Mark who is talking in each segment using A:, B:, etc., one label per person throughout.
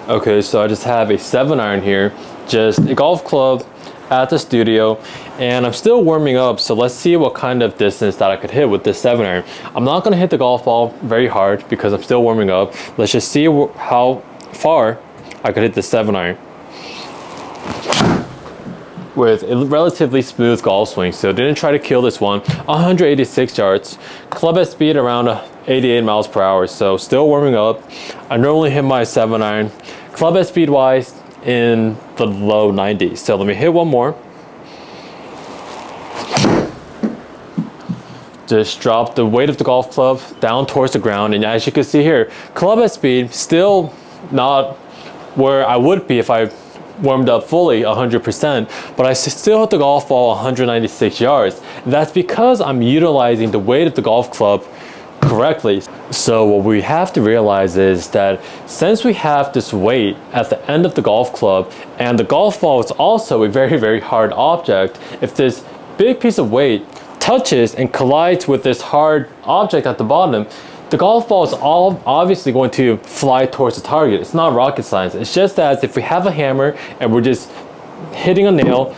A: Okay, so I just have a 7-iron here, just a golf club at the studio, and I'm still warming up, so let's see what kind of distance that I could hit with this 7-iron. I'm not going to hit the golf ball very hard because I'm still warming up. Let's just see how far I could hit the 7-iron with a relatively smooth golf swing. So didn't try to kill this one. 186 yards, club head speed around 88 miles per hour, so still warming up. I normally hit my 7-iron club head speed wise in the low 90s. So let me hit one more. Just drop the weight of the golf club down towards the ground, and as you can see here, club head speed still not where I would be if I warmed up fully 100%, but I still hit the golf ball 196 yards. That's because I'm utilizing the weight of the golf club correctly. So what we have to realize is that since we have this weight at the end of the golf club, and the golf ball is also a very hard object, if this big piece of weight touches and collides with this hard object at the bottom, the golf ball is obviously going to fly towards the target. It's not rocket science. It's just as if we have a hammer and we're just hitting a nail,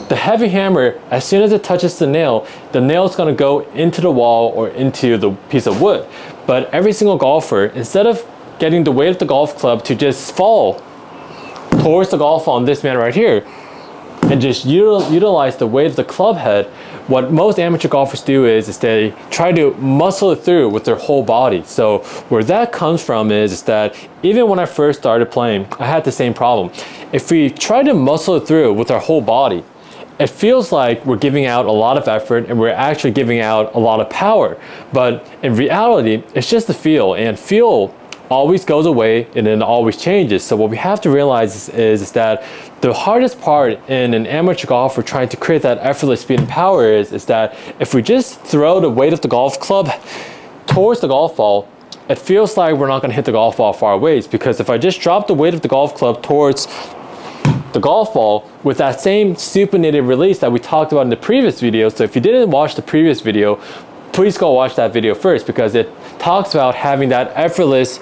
A: the heavy hammer, as soon as it touches the nail is going to go into the wall or into the piece of wood. But every single golfer, instead of getting the weight of the golf club to just fall towards the golf ball in this manner right here, and just utilize the weight of the club head, what most amateur golfers do is they try to muscle it through with their whole body. So where that comes from is that even when I first started playing, I had the same problem. If we try to muscle it through with our whole body, it feels like we're giving out a lot of effort and we're actually giving out a lot of power. But in reality, it's just the feel, and feel always goes away and then always changes. So what we have to realize is that the hardest part in an amateur golfer trying to create that effortless speed and power is that if we just throw the weight of the golf club towards the golf ball, it feels like we're not going to hit the golf ball far ways, because if I just drop the weight of the golf club towards the golf ball with that same supinated release that we talked about in the previous video. So if you didn't watch the previous video, please go watch that video first, because it talks about having that effortless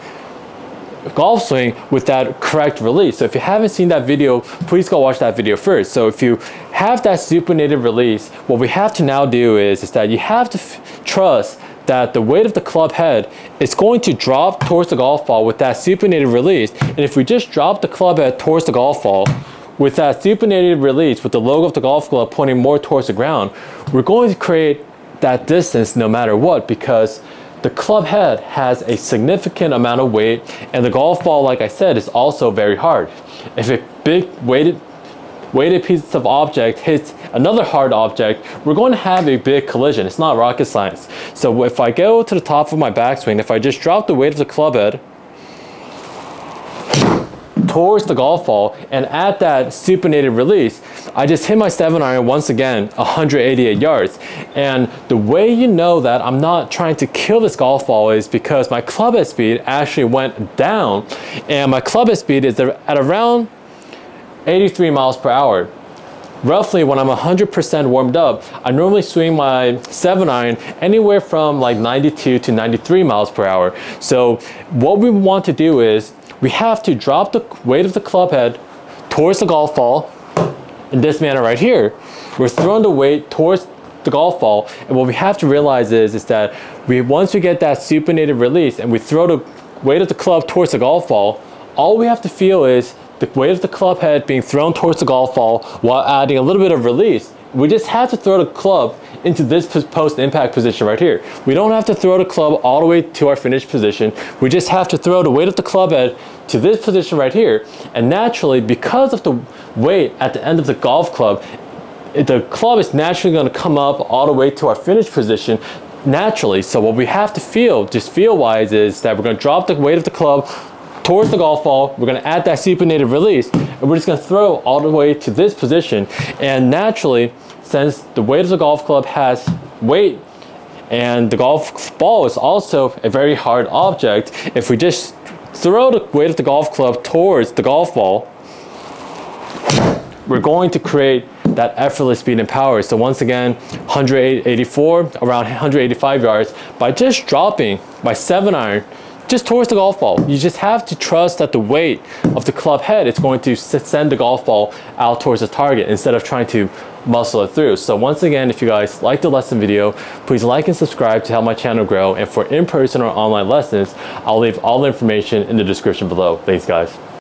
A: golf swing with that correct release. So if you haven't seen that video, please go watch that video first. So if you have that supinated release, what we have to now do is that you have to trust that the weight of the club head is going to drop towards the golf ball with that supinated release. And if we just drop the club head towards the golf ball with that supinated release, with the logo of the golf club pointing more towards the ground, we're going to create that distance no matter what, because the club head has a significant amount of weight, and the golf ball, like I said, is also very hard. If a big weighted piece of object hits another hard object, we're going to have a big collision. It's not rocket science. So if I go to the top of my backswing, if I just drop the weight of the club head towards the golf ball and at that supinated release, I just hit my 7-iron once again 188 yards. And the way you know that I'm not trying to kill this golf ball is because my club head speed actually went down, and my club head speed is at around 83 miles per hour. Roughly, when I'm 100% warmed up, I normally swing my 7-iron anywhere from like 92 to 93 miles per hour. So what we want to do is we have to drop the weight of the club head towards the golf ball in this manner right here. We're throwing the weight towards the golf ball, and what we have to realize is that once we get that supinated release and we throw the weight of the club towards the golf ball, all we have to feel is the weight of the club head being thrown towards the golf ball while adding a little bit of release. We just have to throw the club into this post-impact position right here. We don't have to throw the club all the way to our finished position. We just have to throw the weight of the club head to this position right here. And naturally, because of the weight at the end of the golf club, the club is naturally going to come up all the way to our finished position naturally. So what we have to feel, just feel-wise, is that we're going to drop the weight of the club towards the golf ball, we're going to add that supinated release, and we're just going to throw all the way to this position. And naturally, since the weight of the golf club has weight and the golf ball is also a very hard object, if we just throw the weight of the golf club towards the golf ball, we're going to create that effortless speed and power. So once again, 184, around 185 yards, by just dropping my 7-iron just towards the golf ball. You just have to trust that the weight of the club head is going to send the golf ball out towards the target instead of trying to muscle it through. So once again, if you guys like the lesson video, please like and subscribe to help my channel grow. And for in-person or online lessons, I'll leave all the information in the description below. Thanks guys.